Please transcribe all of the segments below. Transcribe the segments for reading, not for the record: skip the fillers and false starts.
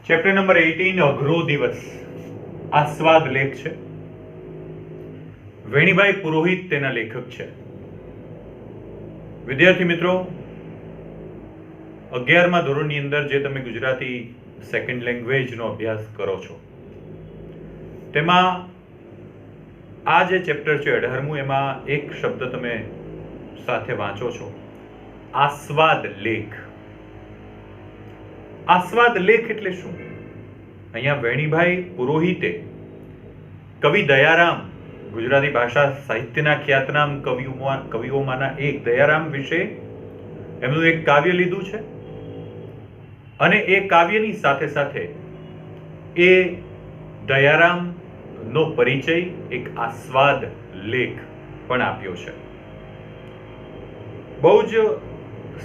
Chapter number 18 અઘરો દિવસ આસ્વાદ લેખ છે. વેણીભાઈ પુરોહિત તેના લેખક છે. વિદ્યાર્થી મિત્રો, 11મા ધોરણની અંદર જે તમે ગુજરાતી સેકન્ડ લેંગ્વેજનો અભ્યાસ કરો છો તેમાં આ જે ચેપ્ટર છે 18મું, એમાં એક શબ્દ તમે સાથે વાંચો છો, આસ્વાદ લેખ. આસ્વાદ લેખ એટલે શું? અહીંયા વેણીભાઈ પુરોહિતે કવિ દયારામ, ગુજરાતી ભાષા સાહિત્યના ખ્યાતનામ કવિઓમાંના એક દયારામ વિશે એમનું એક કાવ્ય લીધું છે અને એ કાવ્યની સાથે સાથે એ દયારામ નો પરિચય એક આસ્વાદ લેખ પણ આપ્યો છે. બહુ જ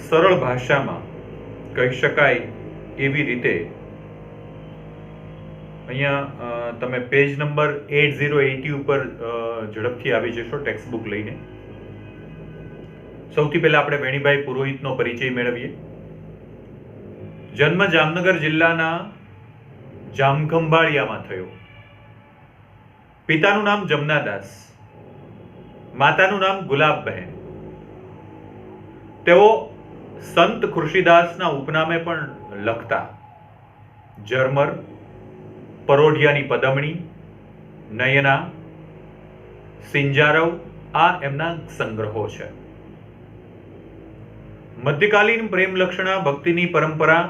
સરળ ભાષામાં કહી શકાય એવી રીતે અહીંયા તમે પેજ નંબર 8080 ઉપર ઝડપથી આવી જશો ટેક્સ્ટ બુક લઈને. સૌથી પહેલા આપણે વેણીભાઈ પુરોહિતનો પરિચય મેળવીએ. જન્મ જામનગર જિલ્લાના જામખંભાળિયામાં થયો. પિતાનું નામ જમનાદાસ, માતાનું નામ ગુલાબબહેન. તેઓ સંત ખુરશીદાસના ઉપનામે પણ લખતા. ઝરમર, પરોઢિયાની પદમણી, નયના, સિંજારવ આ એમના સંગ્રહો છે. મધ્યકાલીન પ્રેમલક્ષણા ભક્તિની પરંપરા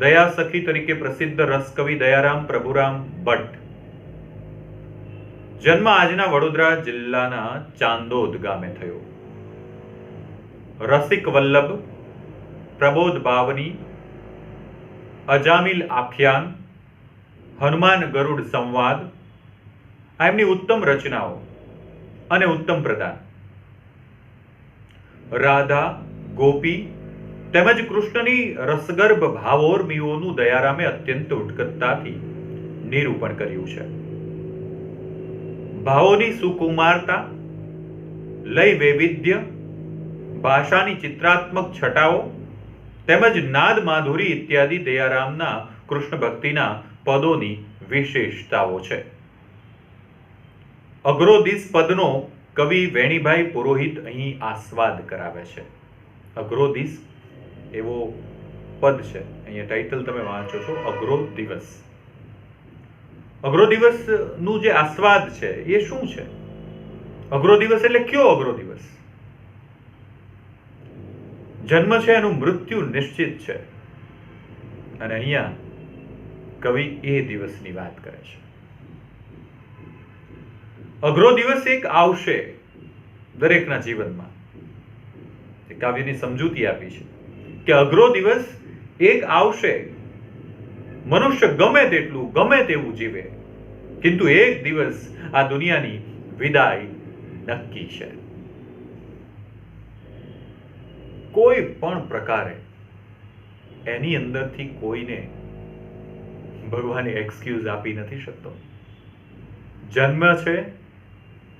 દયા સખી તરીકે પ્રસિદ્ધ રસકવિ દયારામ પ્રભુરામ ભટ્ટ. જન્મ આજના વડોદરા જિલ્લાના ચાંદોદ ગામે થયો. રસિક વલ્લભ, પ્રબોધ બાવની, અજામિલ આખ્યાન, હનુમાન ગરુડ સંવાદ આ એમની ઉત્તમ રચનાઓ અને ઉત્તમ પ્રદાન. રાધા, ગોપી તેમજ કૃષ્ણની રસગર્ભ ભાવોર્મીઓનું દયારામે અત્યંત ઉત્કટતાથી નિરૂપણ કર્યું છે. ભાવોની સુકુમારતા, લય વૈવિધ્ય, ભાષાની ચિત્રાત્મક છટાઓ તેમજ નાદ માધુરી ઇત્યાદિ દયારામના કૃષ્ણ ભક્તિના પદોની વિશેષતાઓ છે. અઘરોદિસ પદનો કવિ વેણીભાઈ પુરોહિત અહીં આસ્વાદ કરાવે છે. અઘરોદિસ એવો પદ છે, અહીંયા ટાઇટલ તમે વાંચો છો અઘરો દિવસ. અઘરો દિવસ નું જે આસ્વાદ છે એ શું છે? અઘરો દિવસ એટલે કયો અઘરો દિવસ? જન્મ છે એનું મૃત્યુ નિશ્ચિત છે અને અહીંયા કવિ એ દિવસની વાત કરે છે. અઘરો દિવસ એક આવશે દરેકના જીવનમાં. કાવ્યની સમજૂતી આપી છે કે અઘરો દિવસ એક આવશે. મનુષ્ય ગમે તેટલું ગમે તેવું જીવે, કિંતુ એક દિવસ આ દુનિયાની વિદાય નક્કી છે. કોઈ પણ પ્રકારે એની અંદરથી કોઈને ભગવાને એક્સક્યુઝ આપી નથી શકતો. જન્મ છે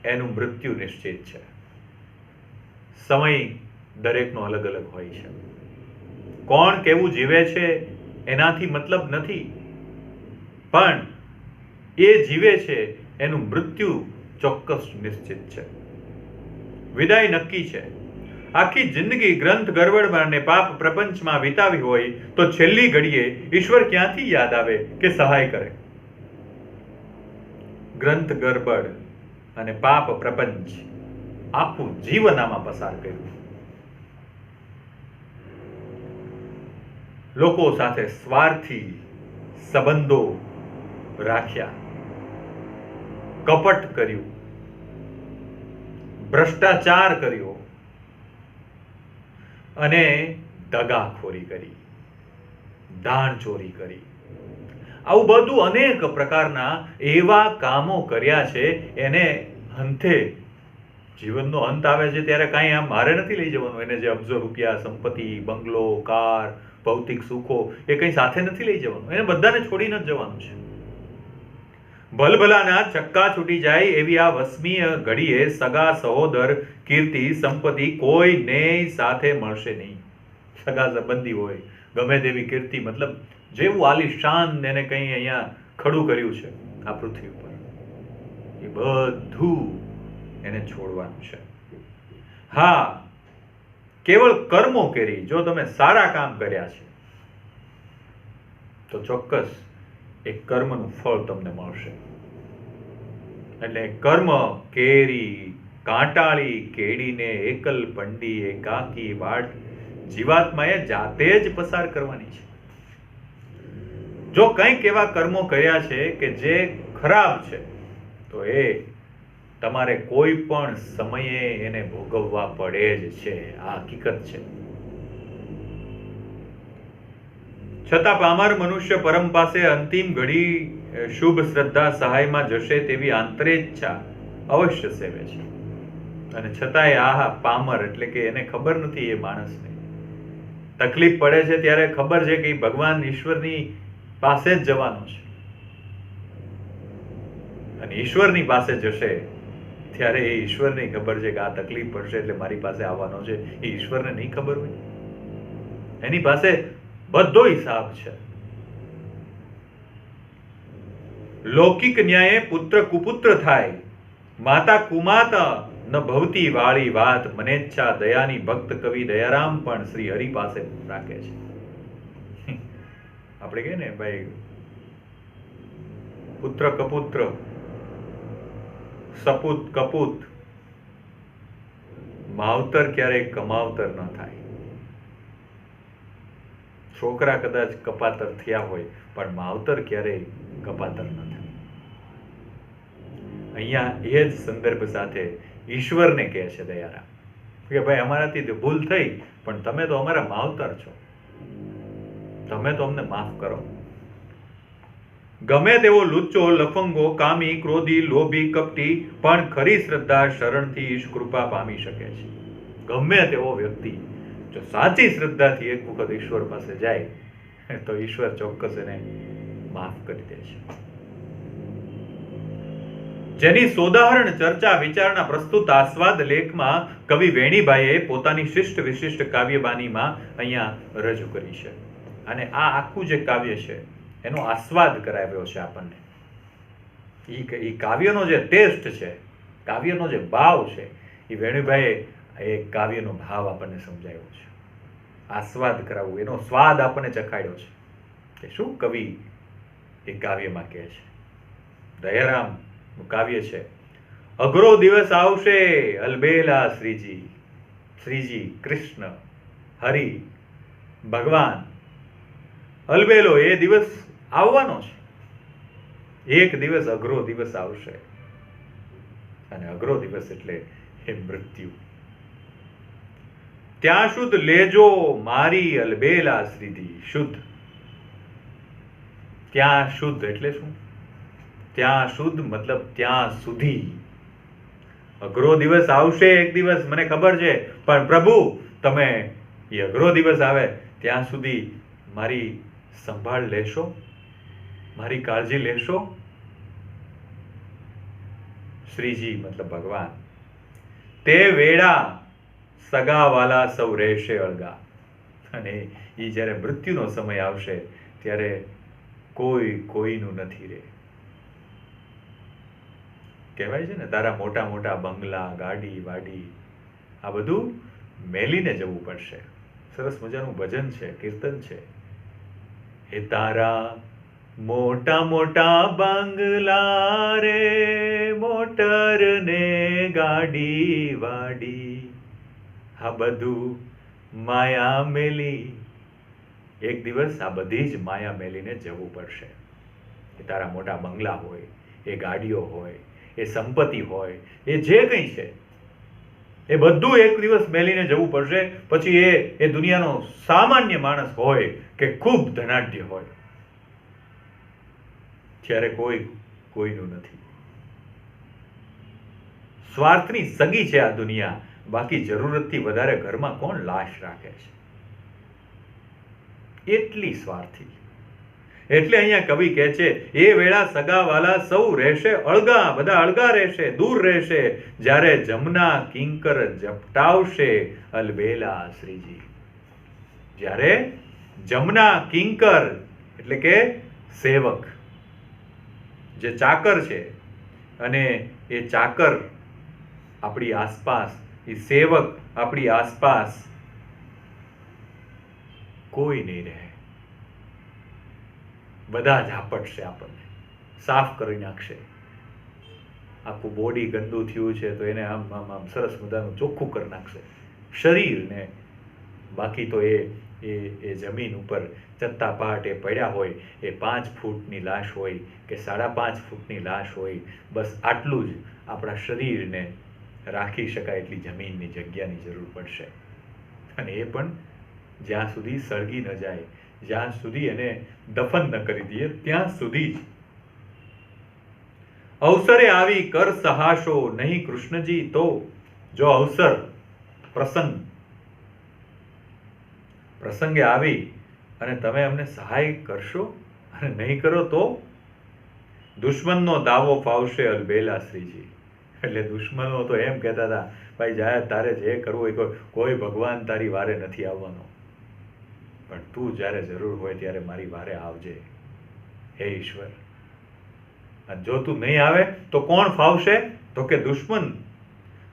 એનું મૃત્યુ નિશ્ચિત છે. સમય દરેકનો અલગ અલગ હોય છે. કોણ કેવું જીવે છે એનાથી મતલબ નથી, પણ એ જીવે છે એનું મૃત્યુ ચોક્કસ નિશ્ચિત છે. વિદાય નક્કી છે. આખી જિંદગી ગ્રંથ ગરબડમાં અને પાપ પ્રપંચમાં વિતાવી હોય તો છેલ્લી ઘડીએ ઈશ્વર ક્યાંથી યાદ આવે કે સહાય કરે? ગ્રંથ ગરબડ અને પાપ પ્રપંચ આખું જીવન આમાં પસાર કર્યું. લોકો સાથે સ્વાર્થી સંબંધો રાખ્યા, કપટ કર્યું, ભ્રષ્ટાચાર કર્યો અને દગાખોરી કરી, દાણચોરી કરી. આવું બધું અનેક પ્રકારના એવા કામો કર્યા છે. એને અંતે જીવનનો અંત આવે છે ત્યારે કાંઈ આમ મારે નથી લઈ જવાનું. એને જે અબજો રૂપિયા, સંપત્તિ, બંગલો, કાર, ભૌતિક સુખો એ કંઈ સાથે નથી લઈ જવાનું. એને બધાને છોડીને જ જવાનું છે. ભલભલાના ચક્કા છૂટી જાય એવી આ વસમીય ઘડીએ સગા સહોદર, કીર્તિ, સંપત્તિ કોઈને સાથે મળશે નહીં. સગા સંબંધી હોય, ગમે તેવી કીર્તિ, મતલબ જેવું આલિશાન એને કંઈ અહીંયા ખડું કર્યું છે આ પૃથ્વી ઉપર, એ બધું એને છોડવાનું છે. હા, કેવળ કર્મો કરી, જો તમે સારા કામ કર્યા છે તો ચોક્કસ એ કર્મનું ફળ તમને મળશે. એટલે કર્મ કેરી કાંટાળી કેડીને એકલ પંડી એકાકી વાટ જીવાત્માએ જાતે જ પસાર કરવાની છે. જો કંઈક એવા કર્મો કર્યા છે કે જે ખરાબ છે તો એ તમારે કોઈ પણ સમયે એને ભોગવવા પડે જ છે. આ હકીકત છે. છતાં પામર મનુષ્ય પરમ પાસે અંતિમ ઘડી શુભ શ્રદ્ધા સહાયમાં જશે તેવી આંતરેચ્છા અવશ્ય સેવે છે. અને છતાંય આ પામર એટલે કે એને ખબર નથી, એ માણસને તકલીફ પડે છે ત્યારે ખબર છે કે ભગવાન ઈશ્વરની પાસે જ જવાનો છે, અને ઈશ્વરની પાસે જશે ત્યારે એ ઈશ્વરને ખબર છે કે આ તકલીફ પડશે એટલે મારી પાસે આવવાનો છે. એ ઈશ્વરને નહીં ખબર હોય? એની પાસે બધો હિસાબ છે. લૌકિક ન્યાયે પુત્ર કુપુત્ર થાય, માતા કુમાતા ન ભવતી વાળી વાત મનેચ્છા દયાની ભક્ત કવિ દયારામ પણ શ્રી હરિ પાસે રાખે છે. આપણે કહીએ ને ભાઈ, પુત્ર કપુત્ર સપૂત કપૂત, માવતર ક્યારેય કમાવતર ન થાય. છોકરા કદાચ કપાતર થયા હોય પણ માવતર ક્યારેય કપાતર ન થાય. અહીંયા એ જ સંદર્ભ સાથે ઈશ્વરને કહે છે દયારામ કે ભાઈ અમારાથી ભૂલ થઈ પણ તમે તો અમારા માવતર છો, તમે તો અમને માફ કરો. ગમે તેવો લુચ્ચો લફંગો કામી ક્રોધી લોભી કપટી પણ ખરી શ્રદ્ધા શરણથી ઈશ કૃપા પામી શકે છે. ગમે તેવો વ્યક્તિ જો સાચી શ્રદ્ધાથી એક વખત ઈશ્વર પાસે જાય તો ઈશ્વર ચોક્કસ એને માફ કરી દે છે. જેની સોદાહરણ ચર્ચા વિચારણા પ્રસ્તુત આસ્વાદ લેખમાં કવિ વેણીભાઈએ પોતાની શિષ્ટ વિશિષ્ટ કાવ્યબાનીમાં અહીંયા રજૂ કરી છે. અને આ આખું જે કાવ્ય છે એનો આસ્વાદ કરાવ્યો છે આપણને. એ કાવ્યનો જે ટેસ્ટ છે, કાવ્યનો જે ભાવ છે, એ વેણુભાઈએ એ કાવ્યનો ભાવ આપણને સમજાવ્યો છે. આસ્વાદ કરાવવું, એનો સ્વાદ આપણને ચખાડ્યો છે કે શું કવિ એ કાવ્યમાં કહે છે. દયારામ કાવ્ય છે. અઘરો દિવસ આવશે અલબેલા શ્રીજી, શ્રીજી કૃષ્ણ હરિ ભગવાન, અલબેલો એ દિવસ આવવાનો છે. એક દિવસ અઘરો દિવસ આવશે, અને અઘરો દિવસ એટલે એ મૃત્યુ. ત્યાં શુદ્ધ લેજો મારી અલબેલા શ્રીજી. શુદ્ધ, ત્યાં શુદ્ધ એટલે શું? ત્યાં શુદ્ધ મતલબ ત્યાં સુધી. અઘરો દિવસ આવશે એક દિવસ, મને ખબર છે, પણ પ્રભુ તમે એ અઘરો દિવસ આવે ત્યાં સુધી મારી સંભાળ લેશો, મારી કાળજી લેશો. શ્રીજી મતલબ ભગવાન. તે વેળા સગાવાલા સૌ રહેશે અળગા. અને એ જ્યારે મૃત્યુનો સમય આવશે ત્યારે કોઈ કોઈનું નથી રહે. કહેવાય છે ને, તારા મોટા મોટા બંગલા ગાડી વાડી આ બધું મેલીને જવું પડશે. સરસ મજાનું ભજન છે, કીર્તન છે. હે તારા મોટા મોટા બંગલા રે, મોટર ને ગાડી વાડી, આ બધું માયા મેલી. એક દિવસ આ બધી જ માયા મેલીને જવું પડશે. એ તારા મોટા બંગલા હોય, એ ગાડીઓ હોય, એ સંપત્તિ હોય, એ જે કંઈ છે એ બધું એક દિવસ મેલીને જવું પડશે. પછી એ દુનિયાનો સામાન્ય માણસ હોય કે ખૂબ ધનાઢ્ય હોય, ત્યારે કોઈનું નથી. સ્વાર્થની સગી છે આ દુનિયા. બાકી જરૂરતથી વધારે ઘરમાં કોણ લાશ રાખે છે? એટલી સ્વાર્થી. એટલે અહીંયા કવિ કહે છે, એ વેળા સગાવાલા સૌ રહેશે અળગા, બધા અળગા રહેશે, દૂર રહેશે, જ્યારે જમના કિંકર ઝપટાવશે અલબેલા શ્રીજી. જ્યારે જમના કિંકર એટલે કે સેવક, જે ચાકર છે, અને એ ચાકર આપણી આસપાસ, એ સેવક આપણી આસપાસ કોઈ નહીં રહે. બધા જ આપટશે, આપણને સાફ કરી નાખશે. આખું બોડી ગંદુ થયું છે તો એને આમ આમ આમ સરસ મજાનું ચોખ્ખું કરી નાખશે શરીરને. બાકી તો એ જમીન ઉપર ચત્તા પાટ એ પડ્યા હોય, એ 5 ફૂટની લાશ હોય કે 5.5 ફૂટની લાશ હોય, બસ આટલું જ આપણા શરીરને રાખી શકાય એટલી જમીનની જગ્યાની જરૂર પડશે. અને એ પણ જ્યાં સુધી સળગી ન જાય, જ્યાં સુધી એને દફન ન કરી દઈએ ત્યાં સુધી જ. અવસરે આવી કર સહાશો નહીં કૃષ્ણજી તો. જો અવસર, પ્રસંગે આવી અને તમે અમને સહાય કરશો અને નહીં કરો તો દુશ્મનનો દાવો ફાવશે અલબેલા શ્રીજી. એટલે દુશ્મનો તો એમ કહેતા હતા, ભાઈ જાય તારે જે કરવું હોય, કોઈ ભગવાન તારી વારે નથી આવવાનો, પણ તું જ્યારે જરૂર હોય ત્યારે મારી વારે આવજે હે ઈશ્વર. અને જો તું નહીં આવે તો કોણ ફાવશે? તો કે દુશ્મન.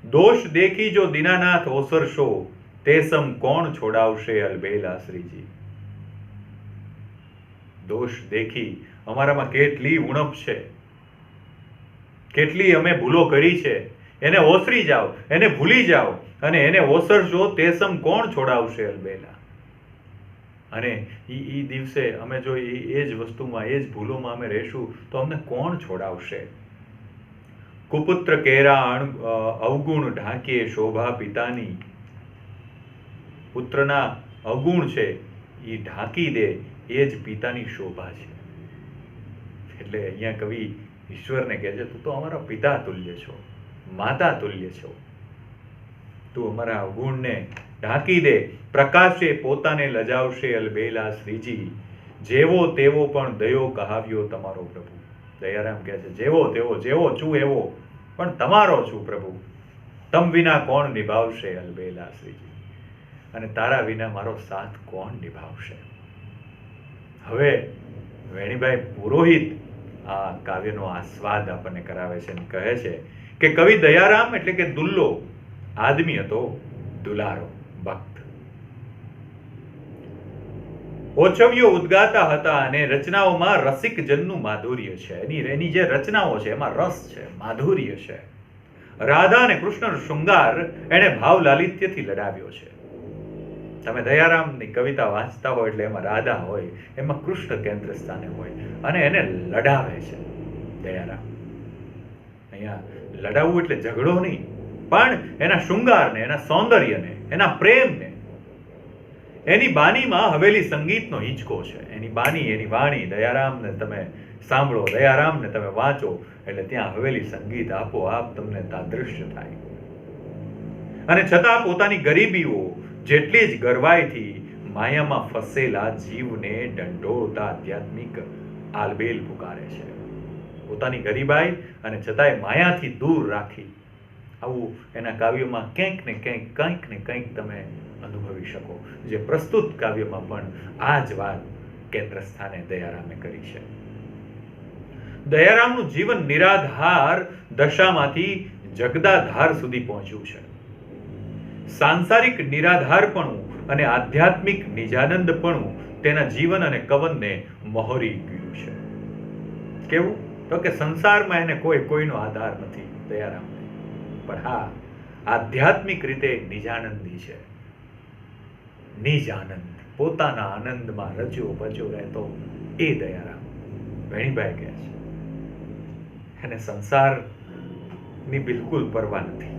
દોષ દેખી જો દીનાનાથ ઓસરશો તે સમ કોણ છોડાવશે અલબેલા શ્રીજી. દોષ દેખી, અમારામાં કેટલી ઉણપ છે, કેટલી અમે ભૂલો કરી છે, એને ઓસરી જાઓ, એને ભૂલી જાઓ અને એને ઓસરશો તે સમ કોણ છોડાવશે અલબેલા. અને એ દિવસે અમે જો એ જ વસ્તુમાં, એ જ ભૂલોમાં અમે રહેશું તો અમને કોણ છોડાવશે? કુપુત્ર કેરા અવગુણ ઢાંકીએ શોભા પિતાની. પુત્રના અવગુણ છે એ ઢાંકી દે, એ જ પિતાની શોભા છે. એટલે અહીંયા કવિ ઈશ્વરને કહે છે, તું તો અમારા પિતા તુલ્ય છો, માતા તુલ્ય છો. તું અમારા અવગુણને ઢાંકી દે, પ્રકાશે પોતાને લજાવશે અલબેલા શ્રીજી. જેવો તેવો પણ દયો કહાવ્યો તમારો પ્રભુ. દયારામ કહે છે, જેવો તેવો, જેવો છું એવો પણ તમારો છું પ્રભુ. તમ વિના કોણ નિભાવશે અલબેલા શ્રીજી. અને તારા વિના મારો સાથ કોણ નિભાવશે? હવે વેણીભાઈ પુરોહિત આ કાવ્યનો આસ્વાદ આપણને કરાવે છે અને કહે છે કે કવિ દયારામ એટલે કે દુલ્લો આદમી હતો, દુલારો, ભક્ત. ઓછવ્યો ઉદ્ગાતા હતા અને રચનાઓમાં રસિક જનનું માધુર્ય છે. એની જે રચનાઓ છે એમાં રસ છે, માધુર્ય છે. રાધા અને કૃષ્ણનો શૃંગાર એને ભાવ લાલિત્યથી લડાવ્યો છે. તમે દયારામની કવિતા વાંચતા હોય એટલે એમાં રાધા હોય, એમાં કૃષ્ણ કેન્દ્ર સ્થાને હોય અને એને લડાવે છે દયારામ. અહીંયા લડાવવું એટલે ઝઘડો નહીં, પણ એના શૃંગારને, એના સૌંદર્યને, એના પ્રેમને. એની બાનીમાં હવેલી સંગીતનો હિંચકો છે. એની બાની, એની વાણી દયારામને તમે સાંભળો, દયારામને તમે વાંચો એટલે ત્યાં હવેલી સંગીત આપોઆપ તમને તાદૃશ્ય થાય. અને છતાં પોતાની ગરીબીઓ જેટલી જ ગરવાઈથી માયામાં ફસેલા જીવને દંડોળતા આધ્યાત્મિક આલબેલ પુકારે છે. પોતાની ગરીબાઈ અને છતાંય માયાથી દૂર રાખી. આવું એના કાવ્યોમાં કંઈક ને કંઈક તમે અનુભવી શકો. જે પ્રસ્તુત કાવ્યમાં પણ આ જ વાત કેન્દ્ર સ્થાને દયારામે કરી છે. દયારામનું જીવન નિરાધાર દશામાંથી જગદાધાર સુધી પહોંચ્યું છે. સાંસારિક નિરાધારપણું અને આધ્યાત્મિક નિજાનંદપણું તેના જીવન અને કવનને મહોરી ગયું છે. કેવું? તો કે સંસારમાં એને કોઈનો આધાર નથી દયારામને, પણ હા આધ્યાત્મિક રીતે નિજાનંદી છે. નિજ આનંદ, પોતાના આનંદમાં રચ્યો પચ્યો રહેતો એ દયારામ. વેણીભાઈ કહે છે એને સંસારની બિલકુલ પરવા નથી,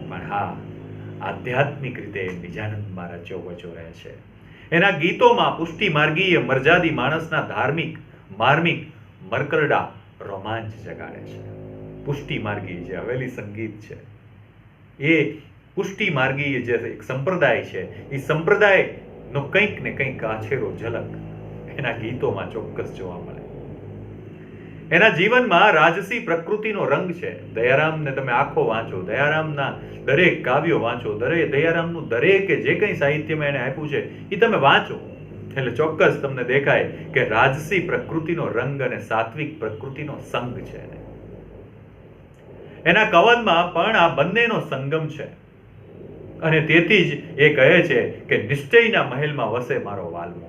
પણ હા આધ્યાત્મિક રીતે નિજાનંદમાં રચ્યો પચ્યો રહે છે. એના ગીતોમાં પુષ્ટિ માર્ગીય મર્યાદી માણસના ધાર્મિક, માર્મિક, મરકરડા રોમાંચ જગાડે છે. પુષ્ટિ માર્ગી જે હવેલી સંગીત છે, એ પુષ્ટિ માર્ગી જે એક સંપ્રદાય છે, એ સંપ્રદાયનો કંઈક ને કંઈક આછેરો ઝલક એના ગીતોમાં ચોક્કસ જોવા મળે. એના જીવનમાં રાજસી પ્રકૃતિનો રંગ છે. દયારામને તમે આખો વાંચો, દયારામના દરેક કાવ્યો વાંચો, દયારામનું દરેક જે કંઈ સાહિત્યમાં એને આપ્યું છે એ તમે વાંચો. એટલે ચોક્કસ તમને દેખાય કે રાજસી પ્રકૃતિનો રંગ અને સાત્વિક પ્રકૃતિનો સંગ છે એના કવનમાં પણ આ બંનેનો સંગમ છે. અને તેથી જ એ કહે છે કે નિશ્ચયના મહેલમાં વસે મારો વાલ્મો.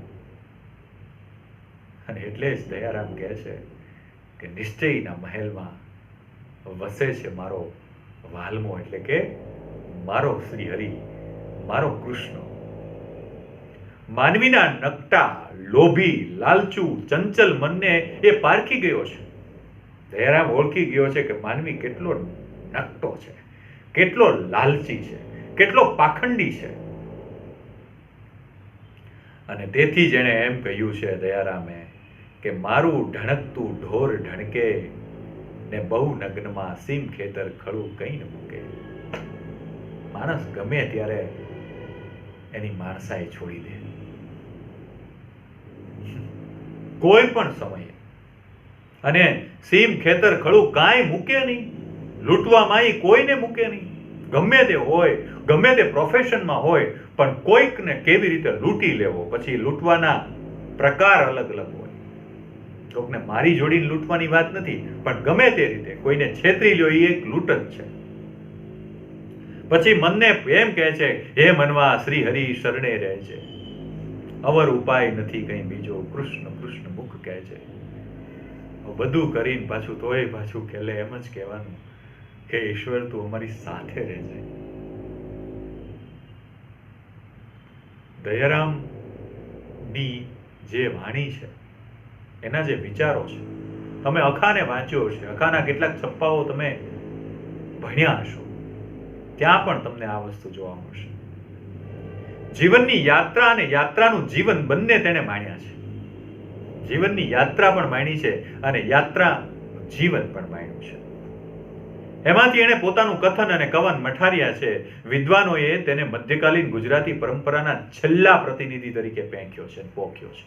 અને એટલે જ દયારામ કહે છે કે નિશ્ચયના મહેલમાં વસે છે મારો વાલ્મો, એટલે કે મારો શ્રી હરિ, મારો કૃષ્ણ. માનવીના નકટા, લોભી, લાલચુ, ચંચલ મનને એ પારખી ગયો છે. દયારામ ઓળખી ગયો છે કે માનવી કેટલો નકટો છે, કેટલો લાલચી છે, કેટલો પાખંડી છે. અને તેથી જ એણે એમ કહ્યું છે દયારામે કે મારું ઢણકતું ઢોર ઢણકે ને બહુ નગ્નમાં સીમ ખેતર ખડું કઈ ન મૂકે. માણસ ગમે ત્યારે એની માણસાઈ છોડી દે, કોઈ પણ સમયે. અને સીમ ખેતર ખડું કાંઈ મૂકે નહીં, લૂંટવામાં કોઈને મૂકે નહીં. ગમે તે હોય, ગમે તે પ્રોફેશનમાં હોય, પણ કોઈકને કેવી રીતે લૂંટી લેવો, પછી લૂંટવાના પ્રકાર અલગ અલગ હોય. કોઈકને મારી જોડીને લૂંટવાની વાત નથી, પણ ગમે તે રીતે કોઈને છેતરી લ્યો, એ એક લૂંટ જ છે. પછી મનને એમ કહે છે, હે મનવા શ્રી હરિ શરણે રહે છે, અવર ઉપાય નથી કઈ બીજો, કૃષ્ણ કૃષ્ણ મુખ કહે છે. બધું કરીને પાછું તોય પાછું ખેલે એમ જ કહેવાનું કે ઈશ્વર તું અમારી સાથે રહેજે. દયારામ ની જે વાણી છે, એના જે વિચારો છે, તમે અખાને વાંચ્યો હશે, અખાના કેટલાક છપ્પાઓ તમે ભણ્યા હશો, ત્યાં પણ તમને આ વસ્તુ જોવા મળશે. જીવનની યાત્રા અને યાત્રાનું જીવન બંને તેણે માણ્યા છે. જીવનની યાત્રા પણ માણી છે અને યાત્રા જીવન પણ માણ્યું છે. એમાંથી એણે પોતાનું કથન અને કવન મઠાર્યા છે. વિદ્વાનોએ તેને મધ્યકાલીન ગુજરાતી પરંપરાના છેલ્લા પ્રતિનિધિ તરીકે પેંખ્યો છે, પોખ્યો છે.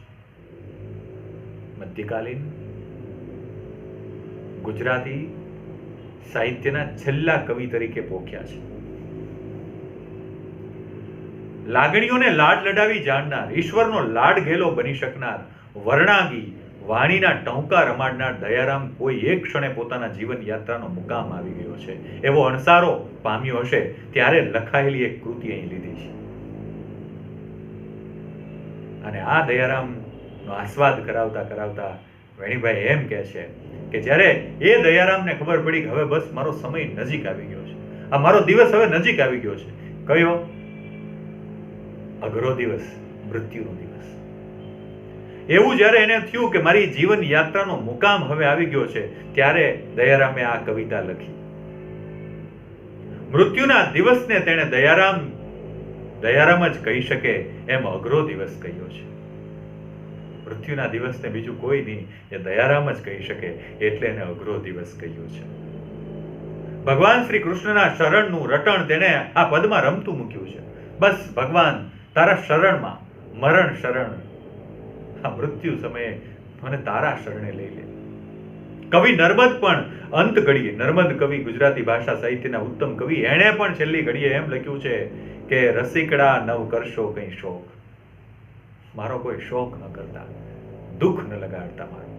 મધ્યકાલીન ગુજરાતી સાહિત્યના છેલ્લા કવિ તરીકે પોખ્યા છે. લાગણીઓને લાડ લડાવી જાણનાર, ઈશ્વરનો લાડ ઘેલો બની શકનાર, વર્ણાગી, વાણીના ટહુકા રમાડનાર દયારામ કોઈ એક ક્ષણે પોતાના જીવન યાત્રાનો મુકામ આવી ગયો છે એવો અણસારો પામ્યો હશે ત્યારે લખાયેલી એક કૃતિ અહીં લીધી છે. અને આ દયારામનો આસ્વાદ કરાવતા કરાવતા વેણીભાઈ એમ કહે છે કે જ્યારે એ દયારામને ખબર પડી કે હવે બસ મારો સમય નજીક આવી ગયો છે, આ મારો દિવસ હવે નજીક આવી ગયો છે. કયો? અઘરો દિવસ, મૃત્યુનો દિવસ. એવું જ્યારે એને થયું કે મારી જીવન યાત્રાનો મુકામ હવે આવી ગયો છે, ત્યારે દયારામે આ કવિતા લખી. મૃત્યુના દિવસને તેણે દયારામ જ કહી શકે એમ અઘરો દિવસ કહ્યો છે. મૃત્યુના દિવસને બીજું કોઈ નહીં, એ દયારામ જ કહી શકે, એટલે એને અઘરો દિવસ કહ્યો છે. ભગવાન શ્રી કૃષ્ણના શરણનું રટણ તેણે આ પદમાં રમતું મૂક્યું છે. બસ ભગવાન તારા શરણમાં, મરણ શરણ, આ મૃત્યુ સમયે મને તારા શરણે લઈ લે. કવિ નર્મદ પણ અંત ઘડીએ, નર્મદ કવિ ગુજરાતી ભાષા સાહિત્યના ઉત્તમ કવિ, એણે પણ છેલ્લી ઘડીએ એમ લખ્યું છે કે રસિકડા નવ કરશો કઈ શોક, મારો કોઈ શોક ન કરતા, દુઃખ ન લગાડતા મારું.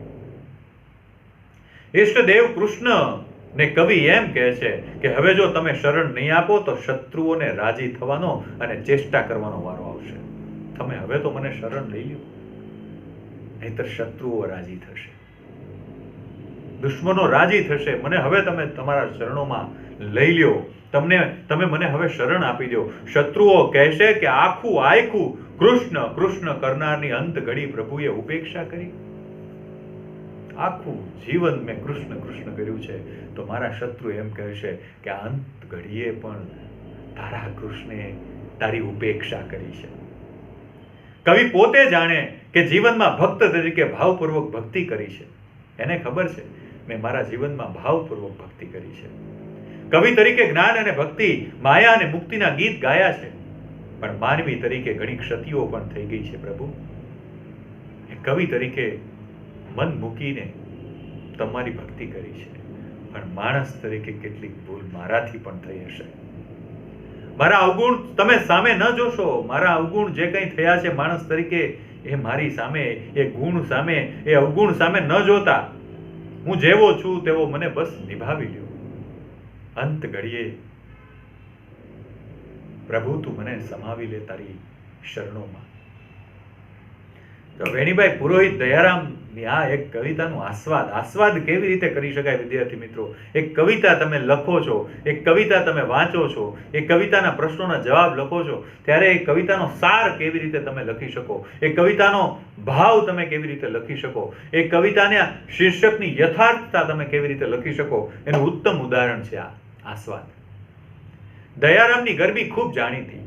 ઈષ્ટદેવ કૃષ્ણ ને કવિ એમ કહે છે કે હવે જો તમે શરણ નહીં આપો તો શત્રુઓને રાજી થવાનો અને ચેષ્ટા કરવાનો વારો આવશે. તમે હવે તો મને શરણ લઈ લ્યો, નહીતર શત્રુઓ રાજી થશે, દુશ્મનો રાજી થશે. મને હવે તમે તમારા શરણોમાં લઈ લ્યો, તમે મને હવે શરણ આપી દો. શત્રુઓ કહેશે કે આખું આખું કૃષ્ણ કૃષ્ણ કરનારની અંત ઘડી પ્રભુએ ઉપેક્ષા કરી. આખું જીવન મેં કૃષ્ણ કૃષ્ણ કર્યું છે, તો મારા શત્રુ એમ કહેશે કે આ અંત ઘડીએ પણ તારા કૃષ્ણે તારી ઉપેક્ષા કરી છે. કવિ પોતે જાણે કે જીવનમાં ભક્ત તરીકે ભાવપૂર્વક ભક્તિ કરી છે. એને ખબર છે મેં મારા જીવનમાં ભાવપૂર્વક ભક્તિ કરી છે. કવિ તરીકે જ્ઞાન અને ભક્તિ, માયા અને મુક્તિના ગીત ગાયા છે, પણ માનવી તરીકે ઘણી ક્ષતિઓ પણ થઈ ગઈ છે પ્રભુ. કવિ તરીકે મન મૂકીને તમારી ભક્તિ કરી છે, પણ માણસ તરીકે કેટલીક ભૂલ મારાથી પણ થઈ હશે. મારા અવગુણ તમે સામે ન જોશો, મારા અવગુણ જે કંઈ થયા છે માણસ તરીકે એ મારી સામે, એ ગુણ સામે, એ અવગુણ સામે ન જોતા હું જેવો છું તેવો મને બસ નિભાવી લ્યો. અંત ઘડીએ પ્રભુ તું મને સમાવી લે તારી શરણોમાં. તો વેણીભાઈ પુરોહિત દયારામની આ એક કવિતાનું આસ્વાદ કેવી રીતે કરી શકાય વિદ્યાર્થી મિત્રો? એક કવિતા તમે લખો છો, એક કવિતા તમે વાંચો છો, એ કવિતાના પ્રશ્નોના જવાબ લખો છો, ત્યારે એ કવિતાનો સાર કેવી રીતે તમે લખી શકો, એ કવિતાનો ભાવ તમે કેવી રીતે લખી શકો, એ કવિતાના શીર્ષકની યથાર્થતા તમે કેવી રીતે લખી શકો, એનું ઉત્તમ ઉદાહરણ છે આ આસ્વાદ. દયારામની ગરબી ખૂબ જાણીતી,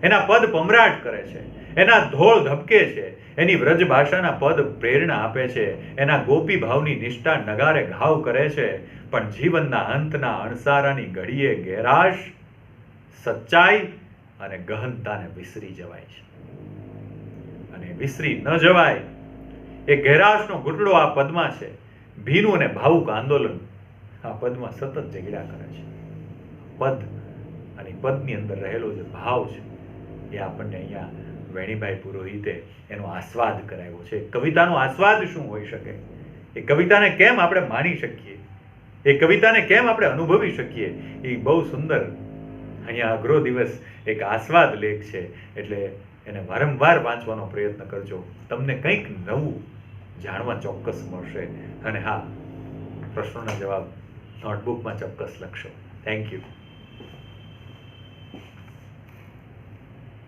એના પદ પમરાટ કરે છે, એના ધોળ ધબકે છે, એની વ્રજ ભાષાના પદ પ્રેરણા આપે છે, એના ગોપી ભાવની નિષ્ઠા નગારે ઘાવ કરે છે, પણ જીવનના અંતના અણસારાની ઘડીએ ગેરાશ, સચ્ચાઈ અને ગહનતાને વિસરી જવાય છે. અને વિસરી ન જવાય એ ગેરાશનો ઘૂંટડો આ પદમાં છે. ભીનું અને ભાવુક આંદોલન આ પદમાં સતત જગડ્યા કરે છે. પદ અને પદની અંદર રહેલો જે ભાવ છે એ આપણને અહીંયા વેણીભાઈ પુરોહિતે એનો આસ્વાદ કરાવ્યો છે. કવિતાનો આસ્વાદ શું હોઈ શકે? એ કવિતાને કેમ આપણે માણી શકીએ? એ કવિતાને કેમ આપણે અનુભવી શકીએ? એ બહુ સુંદર અહીંયા અઘરો દિવસ એક આસ્વાદ લેખ છે. એટલે એને વારંવાર વાંચવાનો પ્રયત્ન કરજો. તમને કંઈક નવું જાણવા ચોક્કસ મળશે. અને હા, પ્રશ્નોના જવાબ નોટબુકમાં ચોક્કસ લખશો. Thank you.